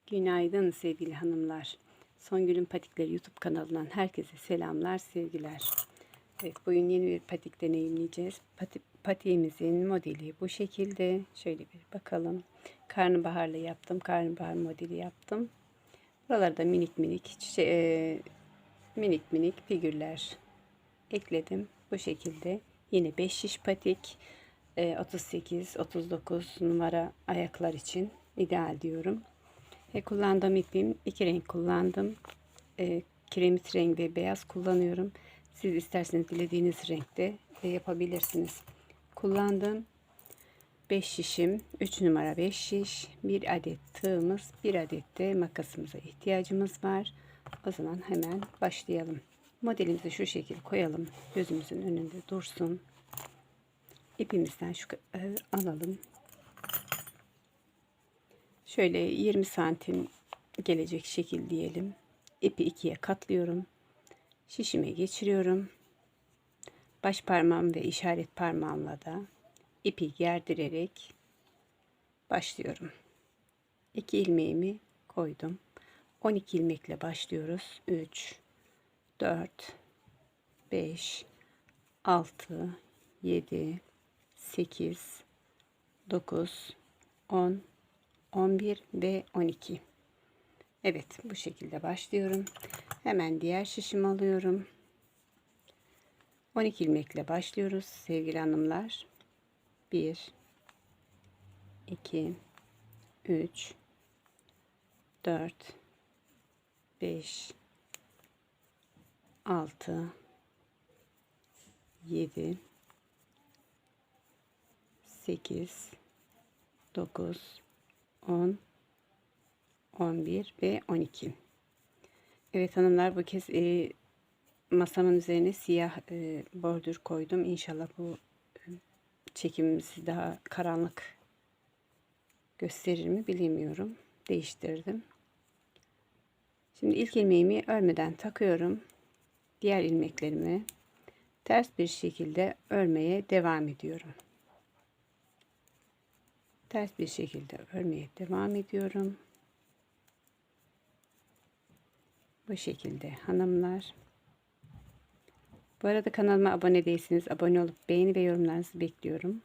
Günaydın sevgili hanımlar. Songül'ün Patikleri YouTube kanalından herkese selamlar, sevgiler. Evet, bugün yeni bir patik deneyimleyeceğiz. Patiğimizin modeli bu şekilde. Şöyle bir bakalım. Karnabaharlı yaptım. Karnabahar modeli yaptım. Buralarda minik minik figürler ekledim. Bu şekilde. Yine 5 şiş patik. 38-39 numara ayaklar için ideal diyorum. Kullandığım ipim iki renk kullandım. Kiremit renk ve beyaz kullanıyorum. Siz isterseniz dilediğiniz renkte yapabilirsiniz. Kullandığım 5 şişim, 3 numara 5 şiş, 1 adet tığımız, 1 adet de makasımıza ihtiyacımız var. O zaman hemen başlayalım. Modelimizi şu şekilde koyalım. Gözümüzün önünde dursun. İpimizden alalım. Şöyle 20 santim gelecek şekil diyelim. İpi ikiye katlıyorum. Şişime geçiriyorum. Baş parmağım ve işaret parmağımla da ipi gerdirerek başlıyorum. 2 ilmeğimi koydum. 12 ilmekle başlıyoruz. 3, 4, 5, 6, 7, 8, 9, 10, 11 ve 12. Evet, bu şekilde başlıyorum. Hemen diğer şişimi alıyorum. 12 ilmekle başlıyoruz sevgili hanımlar. 1, 2, 3, 4, 5, 6, 7, 8, 9, 10, 11 ve 12. Evet hanımlar, bu kez masamın üzerine siyah bordür koydum. İnşallah bu çekimimizi daha karanlık gösterir mi bilemiyorum. Değiştirdim. Şimdi ilk ilmeğimi örmeden takıyorum. Diğer ilmeklerimi ters bir şekilde örmeye devam ediyorum. Ters bir şekilde örmeye devam ediyorum. Bu şekilde hanımlar. Bu arada kanalıma abone değilseniz abone olup beğeni ve yorumlarınızı bekliyorum.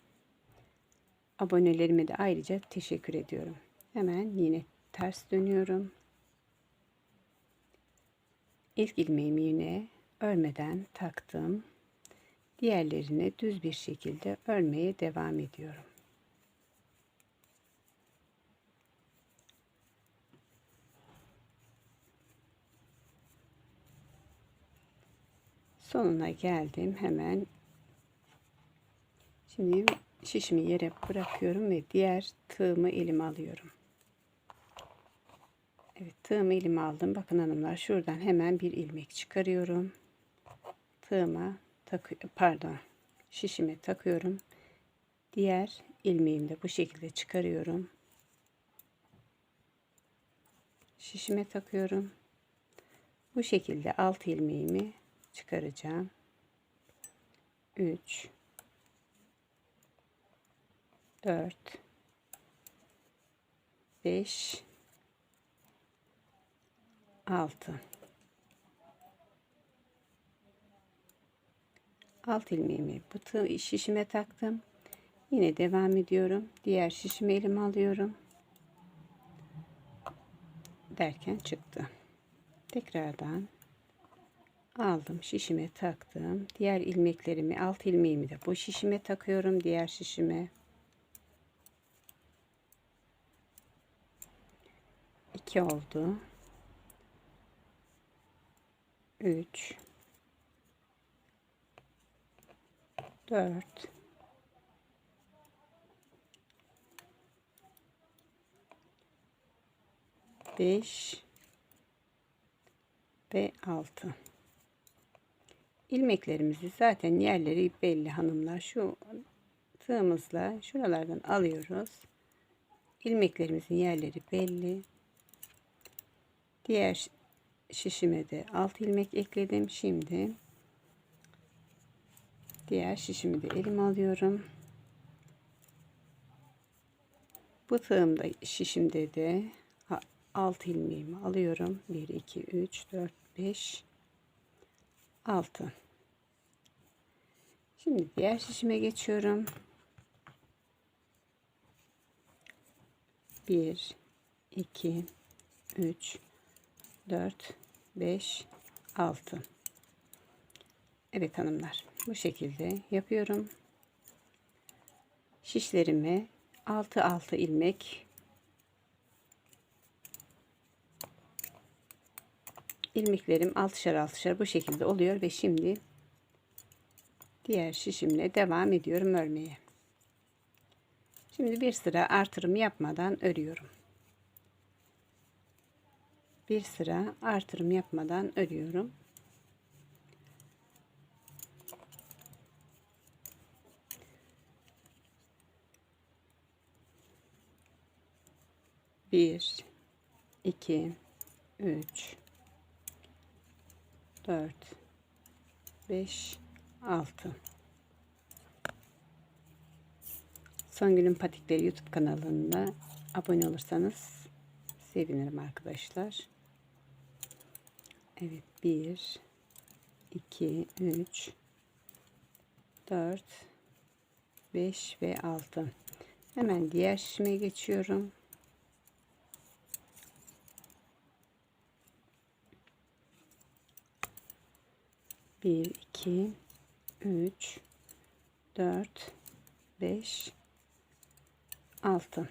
Abonelerime de ayrıca teşekkür ediyorum. Hemen yine ters dönüyorum. İlk ilmeğimi yine örmeden taktım. Diğerlerini düz bir şekilde örmeye devam ediyorum. Sonuna geldim. Hemen şimdi şişimi yere bırakıyorum ve diğer tığımı elime alıyorum. Evet, tığımı elime aldım. Bakın hanımlar, şuradan hemen bir ilmek çıkarıyorum. Tığıma şişime takıyorum. Diğer ilmeğimi de bu şekilde çıkarıyorum. Şişime takıyorum. Bu şekilde alt ilmeğimi çıkaracağım. 3, 4, 5, 6. Alt ilmeğimi bu şişime taktım. Yine devam ediyorum. Diğer şişimi elime alıyorum. Derken çıktı. Tekrardan aldım, şişime taktım. Diğer ilmeklerimi, alt ilmeğimi de bu şişime takıyorum. Diğer şişime 2 oldu. 3, 4, 5 ve 6. İlmeklerimizi zaten yerleri belli hanımlar. Şu tığımızla şuralardan alıyoruz. İlmeklerimizin yerleri belli. Diğer şişime de alt ilmek ekledim. Şimdi diğer şişimi de elime alıyorum. Bu tığımda şişimde de 6 ilmeğimi alıyorum. 1 2 3 4 5 6. Şimdi diğer şişime geçiyorum. 1 2 3 4 5 6. Evet hanımlar, bu şekilde yapıyorum. Şişlerime 6 ilmek ilmeklerim 6'şar bu şekilde oluyor ve şimdi diğer şişimle devam ediyorum örmeye. Şimdi bir sıra artırım yapmadan örüyorum. Bir sıra artırım yapmadan örüyorum. Bir, 2, 3, 4, 5, 6. Songül'ün Patikleri YouTube kanalına abone olursanız sevinirim arkadaşlar. Evet, 1, 2, 3, 4, 5 ve 6. Hemen diğer şişime geçiyorum. Bir, iki, üç, 4, 5, 6.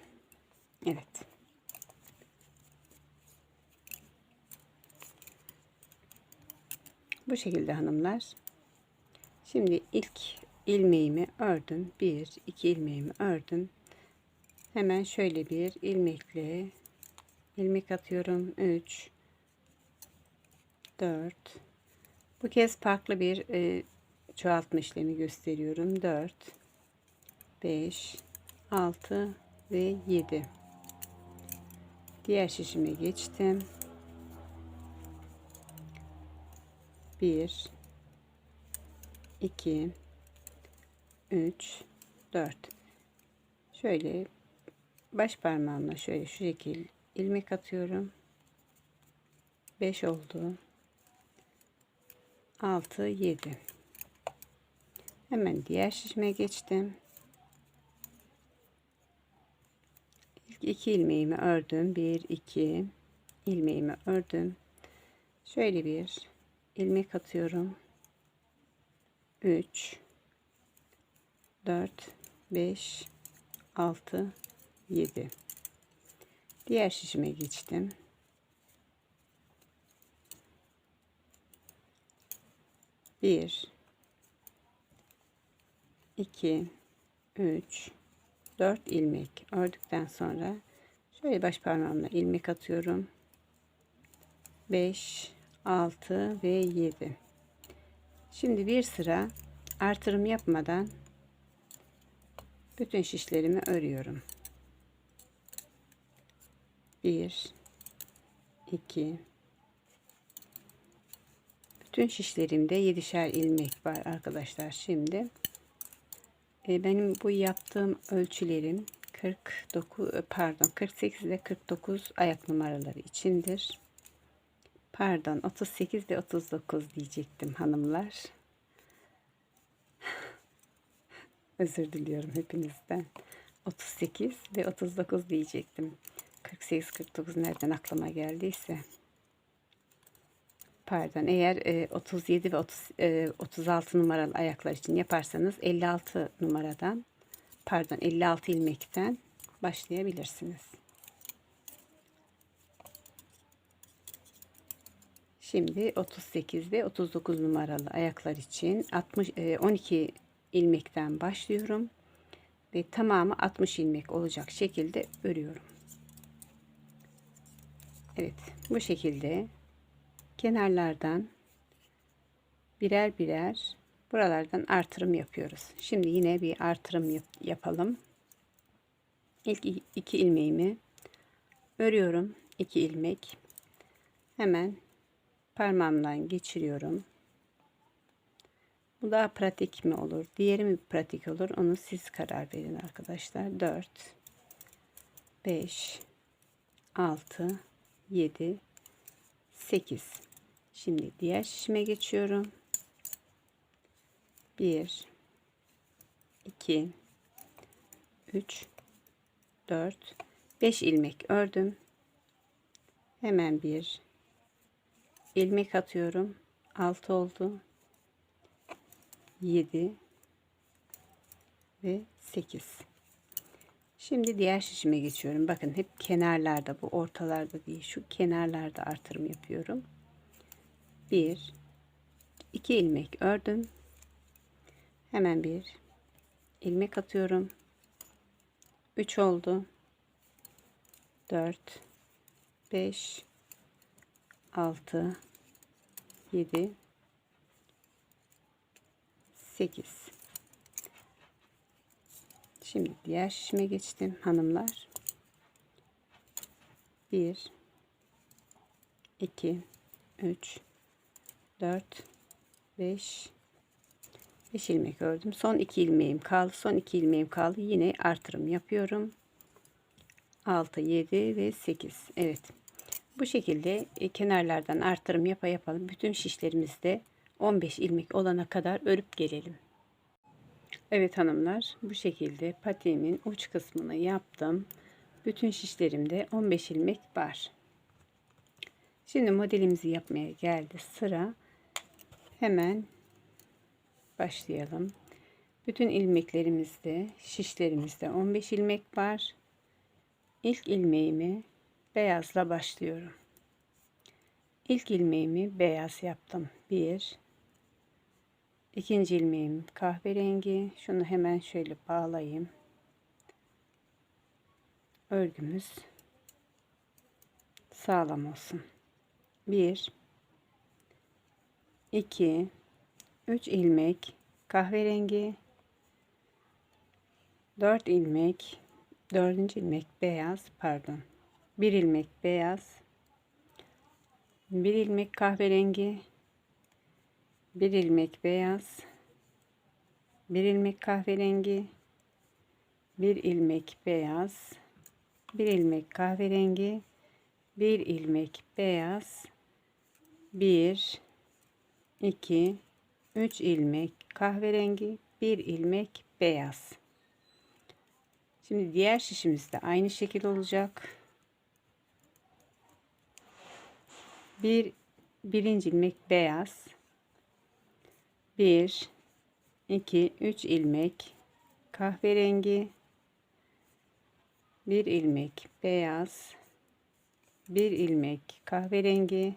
Evet. Bu şekilde hanımlar. Şimdi ilk ilmeğimi ördüm. 1 2 ilmeğimi ördüm. Hemen şöyle bir ilmekle ilmek atıyorum. 3 4. Bu kez farklı bir çoğaltma işlemi gösteriyorum. 4 5 6 ve 7. Diğer şişime geçtim. 1 2 3 4. Şöyle baş parmağımla şöyle şu şekil ilmek atıyorum. 5 oldu. 6 7. Hemen diğer şişime geçtim. İlk 2 ilmeğimi ördüm. 1 2 ilmeğimi ördüm. Şöyle bir ilmek atıyorum. 3 4 5 6 7. Diğer şişime geçtim. 1 2 3 4 ilmek ördükten sonra şöyle baş parmağımla ilmek atıyorum. 5 6 ve 7. Şimdi bir sıra artırım yapmadan bütün şişlerimi örüyorum. 1 2. Bütün şişlerimde 7'şer ilmek var arkadaşlar. Şimdi benim bu yaptığım ölçülerim 48 ve 49 ayak numaraları içindir. Pardon, 38 ve 39 diyecektim hanımlar. Özür diliyorum hepinizden. 38 ve 39 diyecektim. 48 49 nereden aklıma geldiyse. Pardon, eğer 37 ve 36 numaralı ayaklar için yaparsanız 56 numaradan, pardon 56 ilmekten başlayabilirsiniz. Şimdi 38 ve 39 numaralı ayaklar için 12 ilmekten başlıyorum ve tamamı 60 ilmek olacak şekilde örüyorum. Evet, bu şekilde kenarlardan birer birer buralardan artırım yapıyoruz. Şimdi yine bir artırım yapalım. İlk 2 ilmeğimi örüyorum. 2 ilmek. Hemen parmağımla geçiriyorum. Bu daha pratik mi olur? Diğeri mi pratik olur? Onu siz karar verin arkadaşlar. 4 5 6 7, 8. Şimdi diğer şişime geçiyorum. 1, 2, 3, 4, 5 ilmek ördüm. Hemen bir ilmek atıyorum. 6 oldu. 7 ve 8. Şimdi diğer şişime geçiyorum. Bakın hep kenarlarda, bu ortalarda değil, şu kenarlarda artırım yapıyorum. 1, 2 ilmek ördüm. Hemen bir ilmek atıyorum. 3 oldu. 4, 5, 6, 7, 8. Şimdi diğer şişime geçtim hanımlar. 1, 2, 3, 4, 5 ilmek ördüm. Son 2 ilmeğim kaldı. Son 2 ilmeğim kaldı. Yine artırım yapıyorum. 6, 7 ve 8. Evet. Bu şekilde kenarlardan artırım yapalım. Bütün şişlerimizde 15 ilmek olana kadar örüp gelelim. Evet hanımlar, bu şekilde patiğimin uç kısmını yaptım. Bütün şişlerimde 15 ilmek var. Şimdi modelimizi yapmaya geldi sıra. Hemen başlayalım. Bütün ilmeklerimizde, şişlerimizde 15 ilmek var. İlk ilmeğimi beyazla başlıyorum. İlk ilmeğimi beyaz yaptım. 1, ikinci ilmeğim kahverengi. Şunu hemen şöyle bağlayayım. Örgümüz sağlam olsun. 1, 2, 3 ilmek kahverengi, 4 ilmek, 4. ilmek beyaz, pardon. 1 ilmek beyaz, 1 ilmek kahverengi, 1 ilmek beyaz, 1 ilmek kahverengi, 1 ilmek beyaz, 1 ilmek kahverengi, 1 ilmek beyaz, 1, 2, 3 ilmek kahverengi, 1 ilmek beyaz. Şimdi diğer şişimiz de aynı şekil olacak. Birinci ilmek beyaz, 1, 2, 3 ilmek kahverengi, 1 ilmek beyaz, 1 ilmek kahverengi,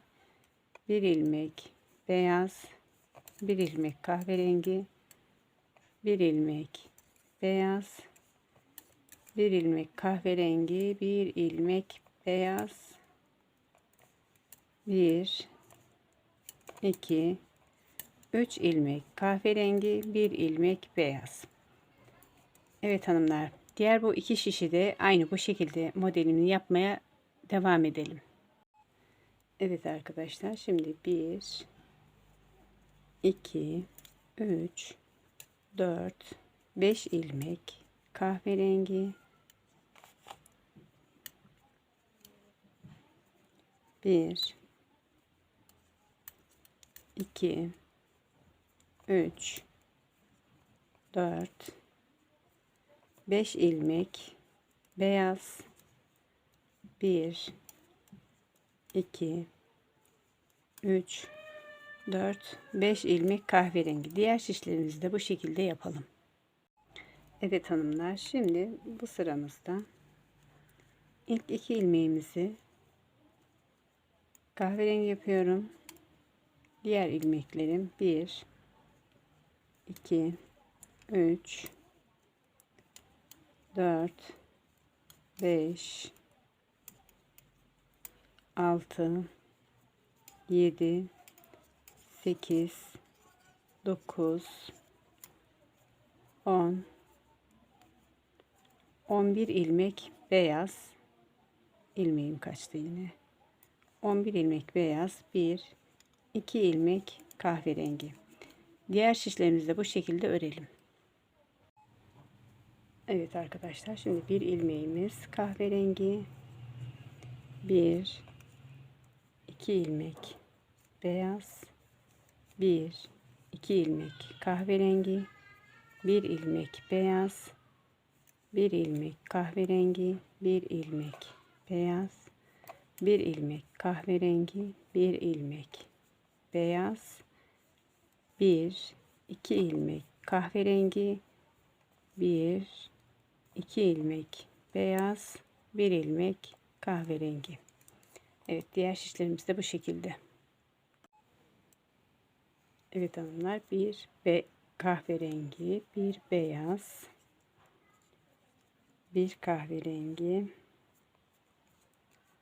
1 ilmek beyaz, 1 ilmek kahverengi, 1 ilmek beyaz, 1 ilmek kahverengi, 1 ilmek beyaz, 1, 2, 3 ilmek kahverengi, 1 ilmek beyaz. Evet hanımlar, diğer bu iki şişi de aynı bu şekilde modelini yapmaya devam edelim. Evet arkadaşlar, şimdi 1, 2, 3, 4, 5 ilmek kahverengi, 1, 2, 3, 4, 5 ilmek beyaz, 1, 2, 3, 4, 5 ilmek kahverengi. Diğer şişlerimizi de bu şekilde yapalım. Evet hanımlar, şimdi bu sıramızda ilk 2 ilmeğimizi kahverengi yapıyorum. Diğer ilmeklerim 1, 2, 3, 4, 5, 6, 7, 8, 9, 10, 11 ilmek beyaz. İlmeğim kaçtı yine. 11 ilmek beyaz, 1, 2 ilmek kahverengi. Diğer şişlerimizi de bu şekilde örelim. Evet arkadaşlar, şimdi bir ilmeğimiz kahverengi, 1, 2 ilmek beyaz, 1 2 ilmek kahverengi, 1 ilmek beyaz, 1 ilmek kahverengi, 1 ilmek beyaz, 1 ilmek kahverengi, 1 ilmek beyaz, 1 2 ilmek kahverengi, 1 2 ilmek beyaz, 1 ilmek kahverengi. Evet, diğer şişlerimiz de bu şekilde. Evet hanımlar, bir kahverengi, bir beyaz, bir kahverengi,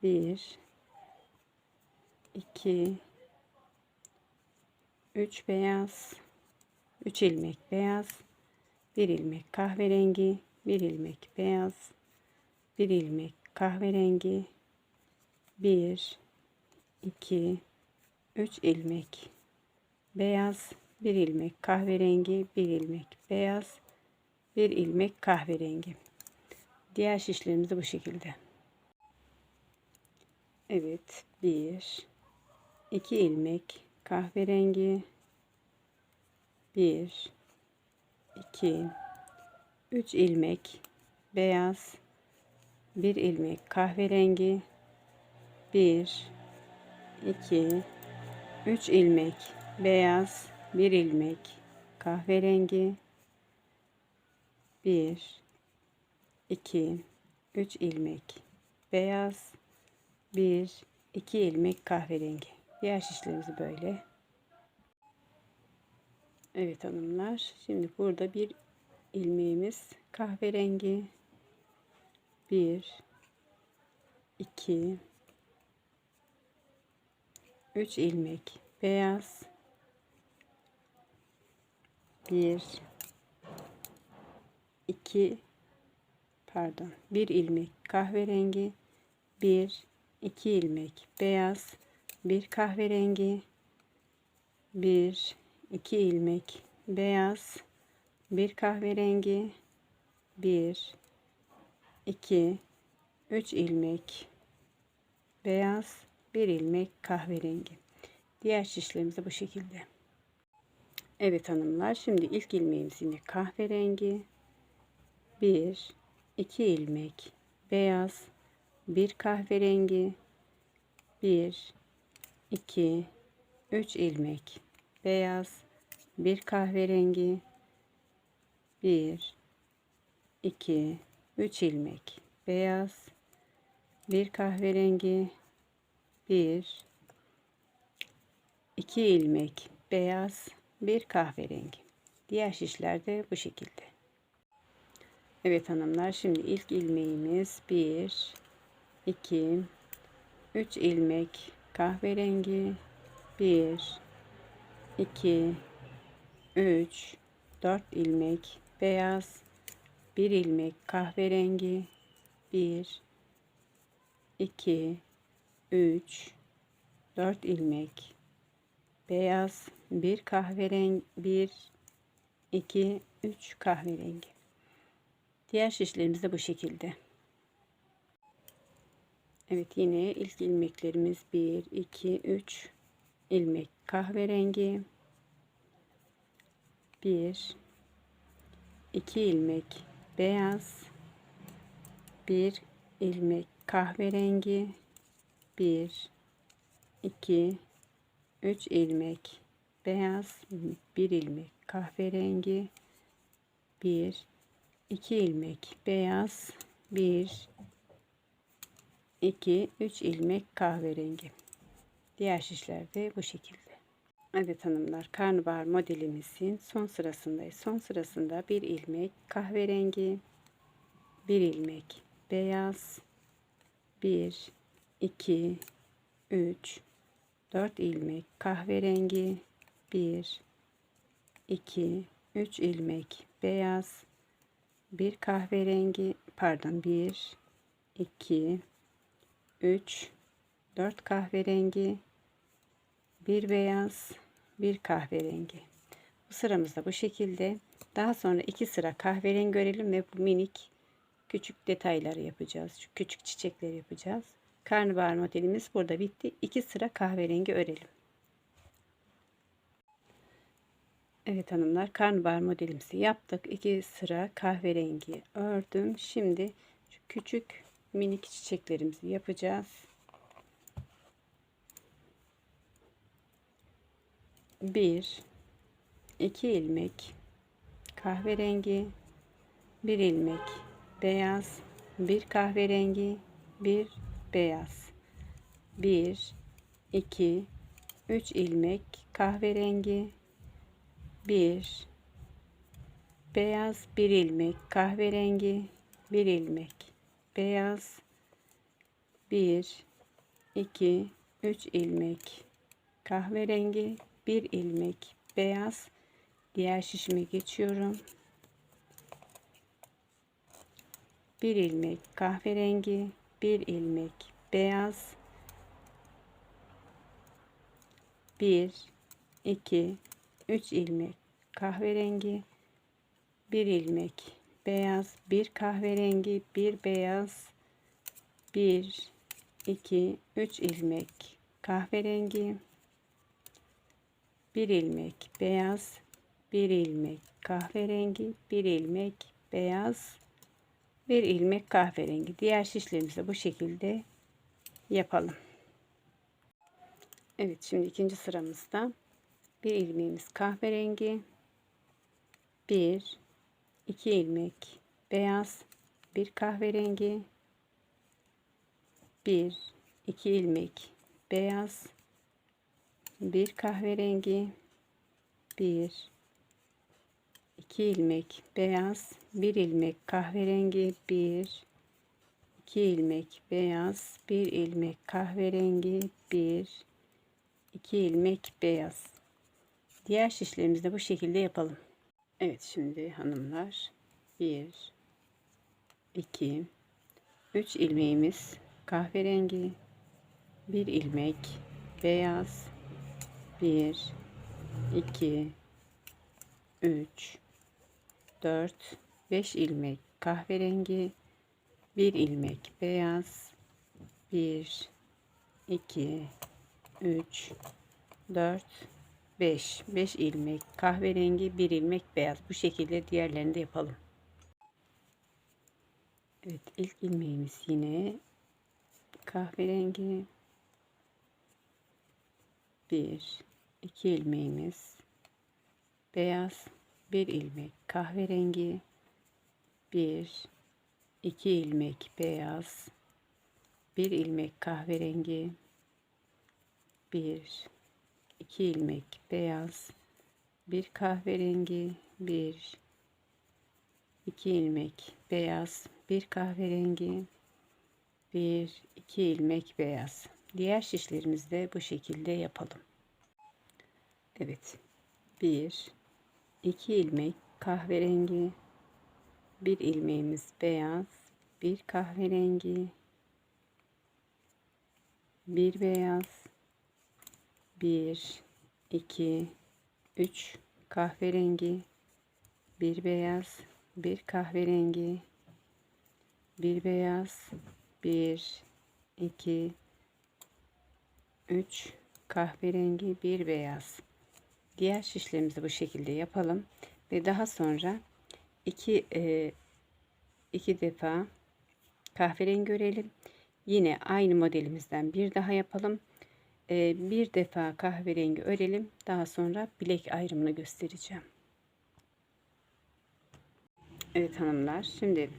1 2 3 beyaz, 3 ilmek beyaz, 1 ilmek kahverengi, 1 ilmek beyaz, 1 ilmek kahverengi, 1 2 3 ilmek beyaz, 1 ilmek kahverengi, 1 ilmek beyaz, 1 ilmek kahverengi. Diğer şişlerimiz de bu şekilde. Evet, 1 2 ilmek kahverengi, 1 2 3 ilmek beyaz, 1 ilmek kahverengi, 1 2 3 ilmek beyaz, 1 ilmek kahverengi, 1 2 3 ilmek beyaz, 1 2 ilmek kahverengi. Diğer şişlerimizi böyle. Evet hanımlar, şimdi burada bir ilmeğimiz kahverengi, 1 2 3 ilmek beyaz, 1 2 1 ilmek kahverengi, 1 2 ilmek beyaz, 1 kahverengi, 1 2 ilmek beyaz, 1 kahverengi, 1 2 3 ilmek beyaz, 1 ilmek kahverengi. Diğer şişlerimiz de bu şekilde. Evet hanımlar, şimdi ilk ilmeğimiz yine kahverengi, 1 2 ilmek beyaz, 1 kahverengi, 1 2 3 ilmek beyaz, 1 kahverengi, 1 2 3 ilmek beyaz, 1 kahverengi, 1 2 ilmek beyaz, 1 kahverengi. Diğer şişler de bu şekilde. Evet hanımlar, şimdi ilk ilmeğimiz 1 2 3 ilmek kahverengi, 1 2 3 4 ilmek beyaz, 1 ilmek kahverengi, 1 2 3 4 ilmek beyaz, 1 kahverengi, 1 2 3 kahverengi. Diğer şişlerimiz de bu şekilde. Evet, yine ilk ilmeklerimiz 1 2 3 ilmek kahverengi, 1 2 ilmek beyaz, 1 ilmek kahverengi, 1 2 3 ilmek beyaz, 1 ilmek kahverengi, 1 2 ilmek beyaz, 1 2 3 ilmek kahverengi. Diğer şişler de bu şekilde. Evet hanımlar, karnabahar modelimizin son sırasındayız. Son sırasında 1 ilmek kahverengi, 1 ilmek beyaz, 1 2 3 4 ilmek kahverengi, 1 2 3 ilmek beyaz, 1 kahverengi, 1 2 3 4 kahverengi, 1 beyaz, 1 kahverengi. Bu sıramızda bu şekilde. Daha sonra 2 sıra kahverengi görelim ve bu minik küçük detayları yapacağız. Şu küçük çiçekleri yapacağız. Karnabahar modelimiz burada bitti. 2 sıra kahverengi örelim. Evet hanımlar, karnabahar modelimizi yaptık. 2 sıra kahverengi ördüm. Şimdi şu küçük minik çiçeklerimizi yapacağız. 1 2 ilmek kahverengi, 1 ilmek beyaz, 1 kahverengi, 1 beyaz, 1 2 3 ilmek kahverengi, 1 beyaz, 1 ilmek kahverengi, 1 ilmek beyaz, 1 2 3 ilmek kahverengi, 1 ilmek beyaz. Diğer şişime geçiyorum. 1 ilmek kahverengi, 1 ilmek beyaz, 1 2 3 ilmek kahverengi, 1 ilmek beyaz, 1 kahverengi, 1 beyaz, 1 2 3 ilmek kahverengi, 1 ilmek beyaz, 1 ilmek kahverengi, 1 ilmek beyaz, 1 ilmek kahverengi. Diğer şişlerimizi de bu şekilde yapalım. Evet, şimdi ikinci sıramızda bir ilmeğimiz kahverengi, 1 2 ilmek beyaz, 1 kahverengi, 1 2 ilmek beyaz, 1 kahverengi, 1 2 ilmek beyaz, 1 ilmek kahverengi, 1 2 ilmek beyaz, 1 ilmek kahverengi, 1 2 ilmek beyaz. Diğer şişlerimizi de bu şekilde yapalım. Evet, şimdi hanımlar 1 2 3 ilmeğimiz kahverengi, 1 ilmek beyaz, 1 2 3 4 5 ilmek kahverengi, 1 ilmek beyaz, 1 2 3 4 5 ilmek kahverengi, 1 ilmek beyaz. Bu şekilde diğerlerini de yapalım. Evet, ilk ilmeğimiz yine kahverengi, 1 2 ilmeğimiz beyaz, 1 ilmek kahverengi, 1 2 ilmek beyaz, 1 ilmek kahverengi, 1 2 ilmek beyaz, 1 kahverengi, 1 2 ilmek beyaz, 1 kahverengi, 1 2 ilmek beyaz. Diğer şişlerimizi de bu şekilde yapalım. Evet, 1 2 ilmek kahverengi, 1 ilmeğimiz beyaz, 1 kahverengi, 1 beyaz, 1 2 3 kahverengi, 1 beyaz, 1 kahverengi, 1 beyaz, 1 2 3 kahverengi, 1 beyaz. Diğer şişlerimizi bu şekilde yapalım ve daha sonra iki defa kahverengi örelim. Yine aynı modelimizden bir daha yapalım. Bir defa kahverengi örelim. Daha sonra bilek ayrımını göstereceğim. Evet hanımlar, şimdi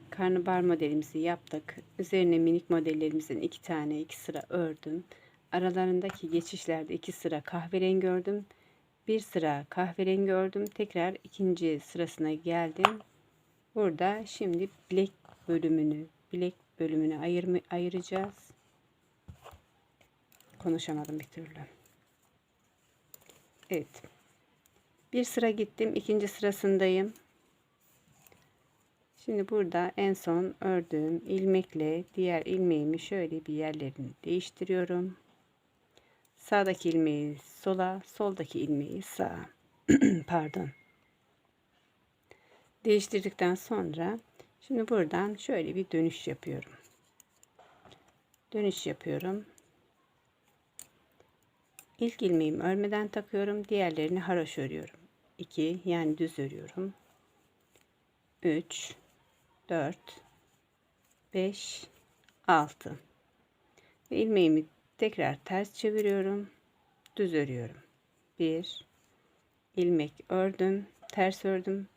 karnabahar modelimizi yaptık. Üzerine minik modellerimizin 2 tane 2 sıra ördüm. Aralarındaki geçişlerde 2 sıra kahverengi ördüm. Bir sıra kahverengi ördüm. Tekrar ikinci sırasına geldim. Burada şimdi bilek bölümünü ayıracağız. Konuşamadım bir türlü. Evet. Bir sıra gittim. İkinci sırasındayım. Şimdi burada en son ördüğüm ilmekle diğer ilmeğimi şöyle bir yerlerini değiştiriyorum. Sağdaki ilmeği sola, soldaki ilmeği sağa. Pardon. Değiştirdikten sonra şimdi buradan şöyle bir dönüş yapıyorum. Dönüş yapıyorum. İlk ilmeğimi örmeden takıyorum. Diğerlerini haroşa örüyorum. 2 yani düz örüyorum. 3 4 5 6 ve ilmeğimi tekrar ters çeviriyorum. Düz örüyorum. 1 ilmek ördüm, ters ördüm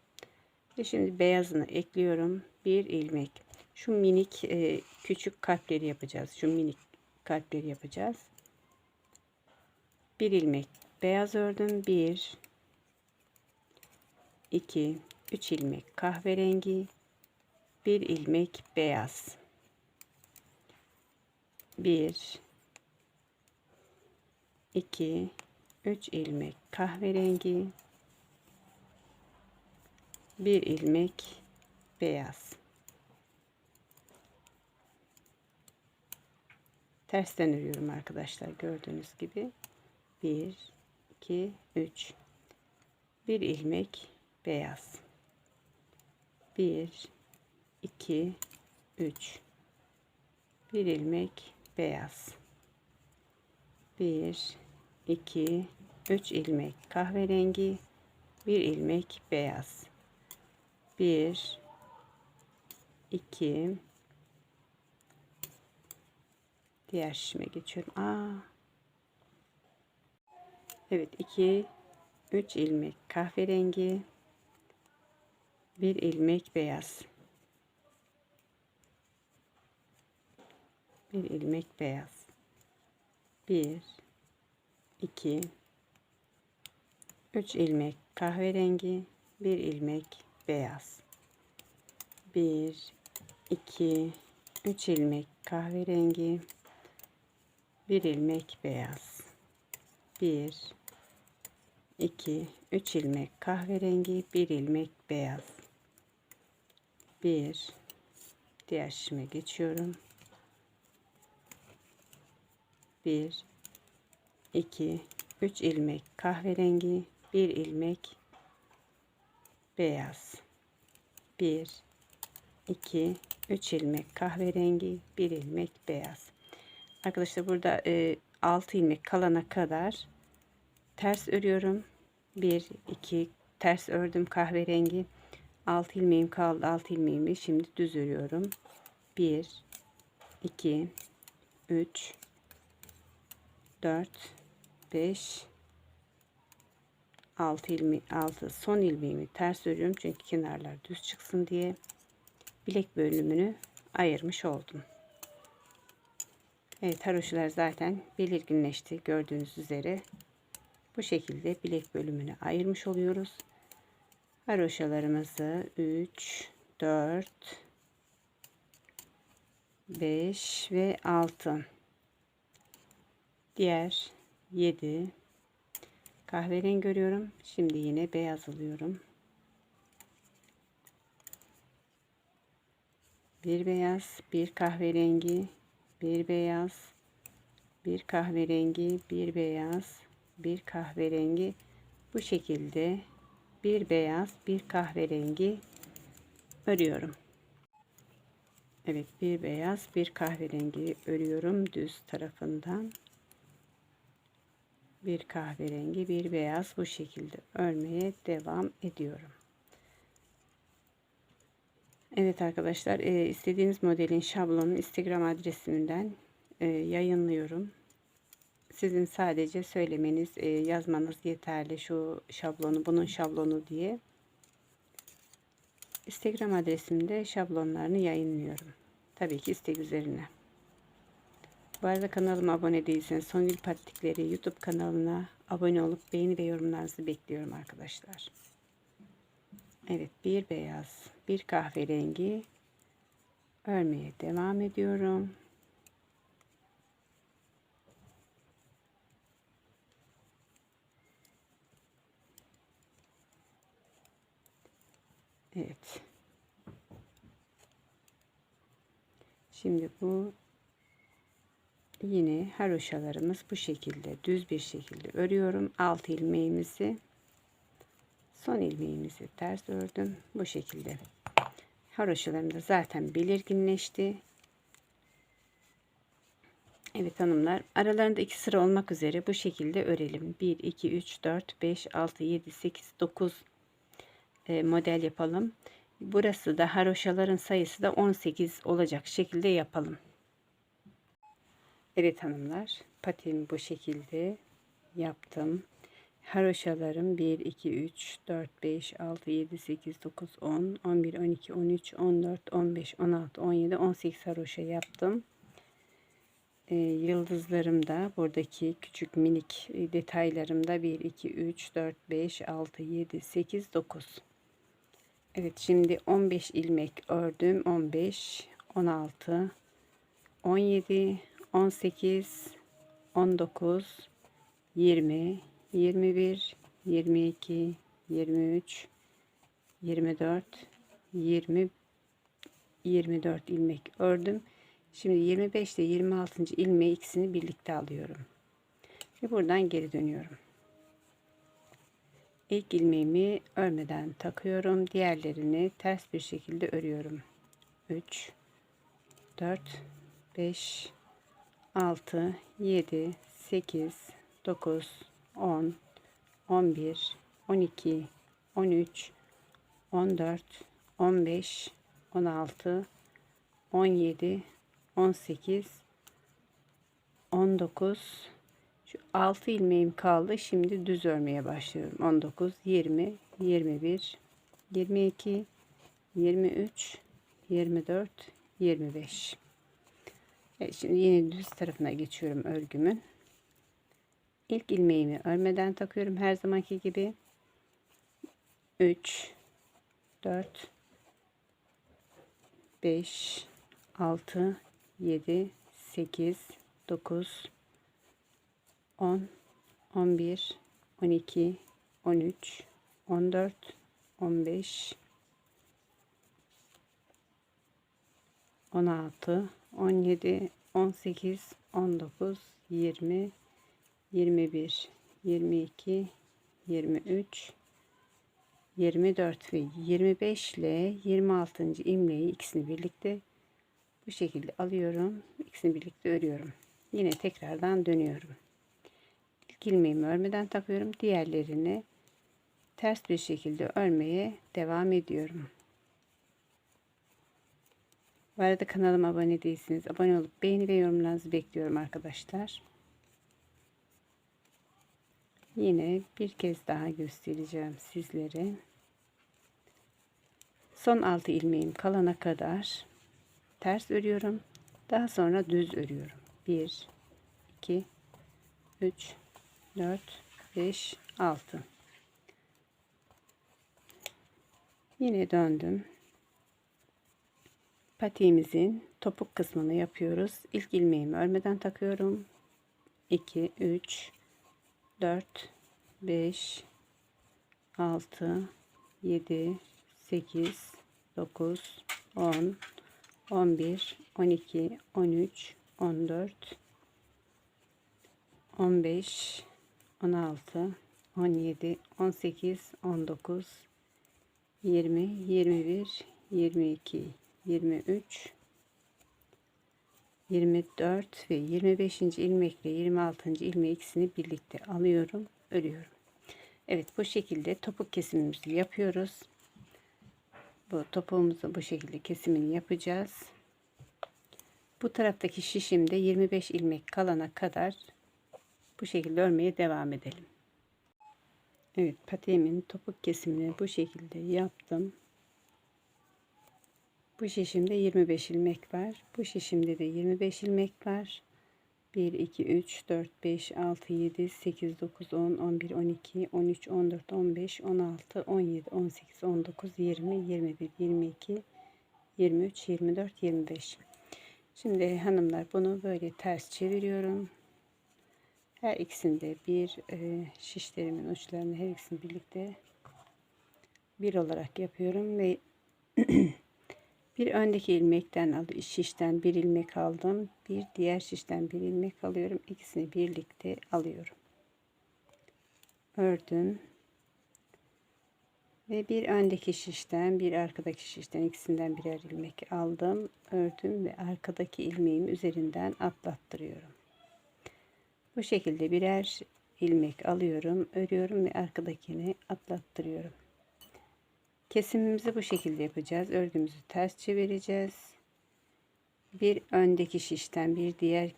ve şimdi beyazını ekliyorum. 1 ilmek. Şu minik küçük kalpleri yapacağız. Şu minik kalpleri yapacağız. 1 ilmek beyaz ördüm. 1 2 3 ilmek kahverengi, 1 ilmek beyaz. 1 2 3 ilmek kahverengi, 1 ilmek beyaz. Tersten örüyorum arkadaşlar, gördüğünüz gibi. 1 2 3 1 ilmek beyaz. 1 2 3 1 ilmek beyaz. 1 2 3 ilmek kahverengi, 1 ilmek beyaz. 1 2 diğer şişime geçiyorum. Evet, 2 3 ilmek kahverengi, 1 ilmek beyaz. 1 ilmek beyaz. 1 2 3 ilmek kahverengi, 1 ilmek beyaz. 1 2 3 ilmek kahverengi, 1 ilmek beyaz. 1 2 3 ilmek kahverengi, 1 ilmek beyaz. 1 diğer şişime geçiyorum. 1 2 3 ilmek kahverengi, 1 ilmek beyaz. 1 2 3 ilmek kahverengi, 1 ilmek beyaz. Arkadaşlar burada 6 ilmek kalana kadar ters örüyorum. 1 2 ters ördüm kahverengi. 6 ilmeğim kaldı. 6 ilmeğimi şimdi düz örüyorum. 1 2 3 4 5 6 ilmek, 6 son ilmeğimi ters örüyorum çünkü kenarlar düz çıksın diye. Bilek bölümünü ayırmış oldum. Evet, haroşalar zaten belirginleşti, gördüğünüz üzere. Bu şekilde bilek bölümünü ayırmış oluyoruz. Haroşalarımızı 3 4 5 ve 6, diğer 7 kahverengi görüyorum. Şimdi yine beyaz alıyorum. Bir beyaz, bir kahverengi, bir beyaz, bir kahverengi, bir beyaz, bir kahverengi. Bu şekilde bir beyaz, bir kahverengi örüyorum. Evet, bir beyaz, bir kahverengi örüyorum düz tarafından. Bir kahverengi, bir beyaz, bu şekilde örmeye devam ediyorum. Evet arkadaşlar, istediğiniz modelin şablonunu Instagram adresimden yayınlıyorum. Sizin sadece söylemeniz, yazmanız yeterli, şu şablonu, bunun şablonu diye. Instagram adresimde şablonlarını yayınlıyorum. Tabii ki istek üzerine. Bu arada kanalıma abone değilseniz Songül Patikleri YouTube kanalına abone olup beğeni ve yorumlarınızı bekliyorum arkadaşlar. Evet, bir beyaz, bir kahverengi örmeye devam ediyorum. Evet. Şimdi bu yine haroşalarımız bu şekilde düz bir şekilde örüyorum. 6 ilmeğimizi, son ilmeğimizi ters ördüm. Bu şekilde. Haroşalarım da zaten belirginleşti. Evet hanımlar, aralarında 2 sıra olmak üzere bu şekilde örelim. 1 2 3 4 5 6 7 8 9 model yapalım. Burası da haroşaların sayısı da 18 olacak şekilde yapalım. Evet hanımlar, patiğimi bu şekilde yaptım. Haroşalarım 1 2 3 4 5 6 7 8 9 10 11 12 13 14 15 16 17 18 haroşa yaptım. Yıldızlarım da buradaki küçük minik detaylarımda 1 2 3 4 5 6 7 8 9. Evet, şimdi 15 ilmek ördüm. 15 16 17 18 19 20 21 22 23 24 20 24 ilmek ördüm. Şimdi 25 ile 26. ilmeği ikisini birlikte alıyorum. Ve buradan geri dönüyorum. İlk ilmeğimi örmeden takıyorum. Diğerlerini ters bir şekilde örüyorum. 3 4 5 6 7 8 9 10 11 12 13 14 15 16 17 18 19. Şu 6 ilmeğim kaldı. Şimdi düz örmeye başlıyorum. 19 20 21 22 23 24 25. Evet, şimdi yine düz tarafına geçiyorum örgümün. İlk ilmeğimi örmeden takıyorum her zamanki gibi. 3 4 5 6 7 8 9 10 11 12 13 14 15 16 17 18 19 20 21 22 23 24 ve 25 ile 26. ilmeği ikisini birlikte bu şekilde alıyorum. İkisini birlikte örüyorum. Yine tekrardan dönüyorum. İlk ilmeğimi örmeden takıyorum. Diğerlerini ters bir şekilde örmeye devam ediyorum. Bu arada kanalıma abone değilsiniz. Abone olup beğeni ve yorumlarınızı bekliyorum arkadaşlar. Yine bir kez daha göstereceğim sizlere. Son 6 ilmeğim kalana kadar ters örüyorum. Daha sonra düz örüyorum. 1 2 3 4 5 6. Yine döndüm. Patiğimizin topuk kısmını yapıyoruz. İlk ilmeğimi örmeden takıyorum. 2 3 4 5 6 7 8 9 10 11 12 13 14 15 16 17 18 19 20 21 22 23 24 ve 25. ilmekle 26. ilmeği ikisini birlikte alıyorum, örüyorum. Evet, bu şekilde topuk kesimimizi yapıyoruz. Bu topuğumuzu bu şekilde kesimini yapacağız. Bu taraftaki şişimde 25 ilmek kalana kadar bu şekilde örmeye devam edelim. Evet, patiğimin topuk kesimini bu şekilde yaptım. Bu şişimde 25 ilmek var. Bu şişimde de 25 ilmek var. 1 2 3 4 5 6 7 8 9 10 11 12 13 14 15 16 17 18 19 20 21 22 23 24 25. Şimdi hanımlar bunu böyle ters çeviriyorum. Her ikisinde bir şişlerimin uçlarını her ikisini birlikte bir olarak yapıyorum ve bir öndeki ilmekten şişten bir ilmek aldım. Bir diğer şişten bir ilmek alıyorum. İkisini birlikte alıyorum. Ördüm. Ve bir öndeki şişten bir arkadaki şişten ikisinden birer ilmek aldım. Ördüm ve arkadaki ilmeğimi üzerinden atlattırıyorum. Bu şekilde birer ilmek alıyorum, örüyorum ve arkadakini atlattırıyorum. Kesimimizi bu şekilde yapacağız. Örgümüzü ters çevireceğiz. Bir öndeki şişten bir diğer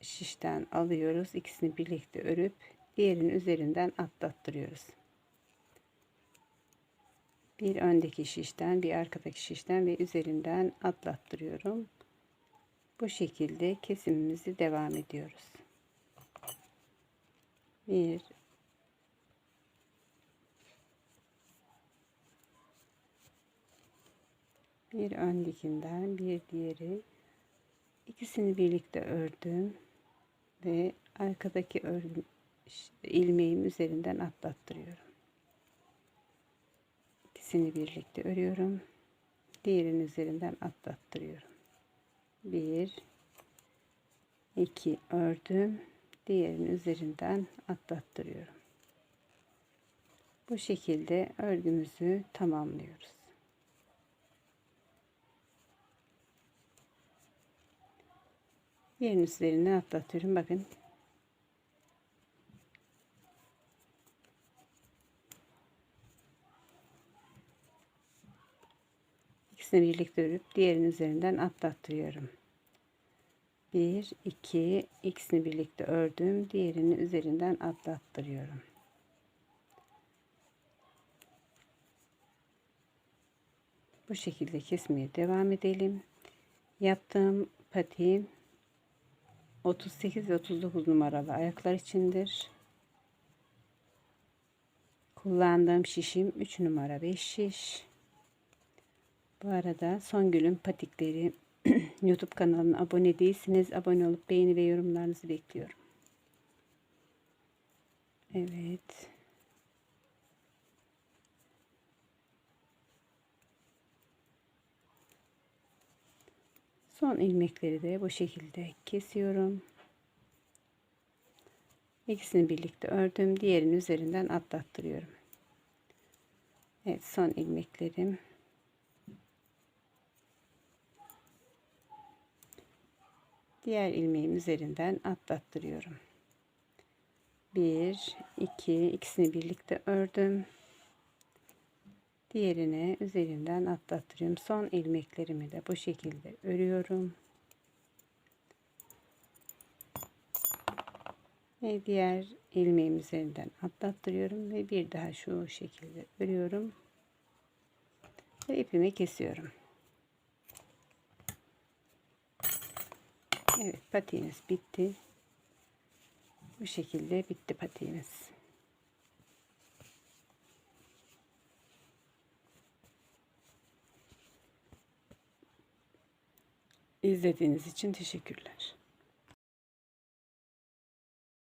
şişten alıyoruz. İkisini birlikte örüp diğerinin üzerinden atlattırıyoruz. Bir öndeki şişten bir arkadaki şişten ve üzerinden atlattırıyorum. Bu şekilde kesimimizi devam ediyoruz. Bir öndekinden bir diğeri, ikisini birlikte ördüm ve arkadaki ilmeğim üzerinden atlattırıyorum. İkisini birlikte örüyorum. Diğerinin üzerinden atlattırıyorum. 1 2 ördüm. Diğerinin üzerinden atlattırıyorum. Bu şekilde örgümüzü tamamlıyoruz. Diğerinin üzerinden atlatıyorum. Bakın. İkisini birlikte örüp diğerinin üzerinden atlattırıyorum. 1 2 ikisini birlikte ördüm. Diğerinin üzerinden atlattırıyorum. Bu şekilde kesmeye devam edelim. Yaptığım patiğim 38 ve 39 numaralı ayaklar içindir. Kullandığım şişim 3 numara 5 şiş. Bu arada Songül'ün patikleri YouTube kanalına abone değilsiniz. Abone olup beğeni ve yorumlarınızı bekliyorum. Evet. Son ilmekleri de bu şekilde kesiyorum. İkisini birlikte ördüm. Diğerinin üzerinden atlattırıyorum. Evet, son ilmeklerim. Diğer ilmeğim üzerinden atlattırıyorum. 1 2 ikisini birlikte ördüm. Diğerine üzerinden atlattırıyorum. Son ilmeklerimi de bu şekilde örüyorum. Ve diğer ilmeğim üzerinden atlattırıyorum ve bir daha şu şekilde örüyorum ve ipimi kesiyorum. Evet, patiğimiz bitti. Bu şekilde bitti patiğimiz. İzlediğiniz için teşekkürler.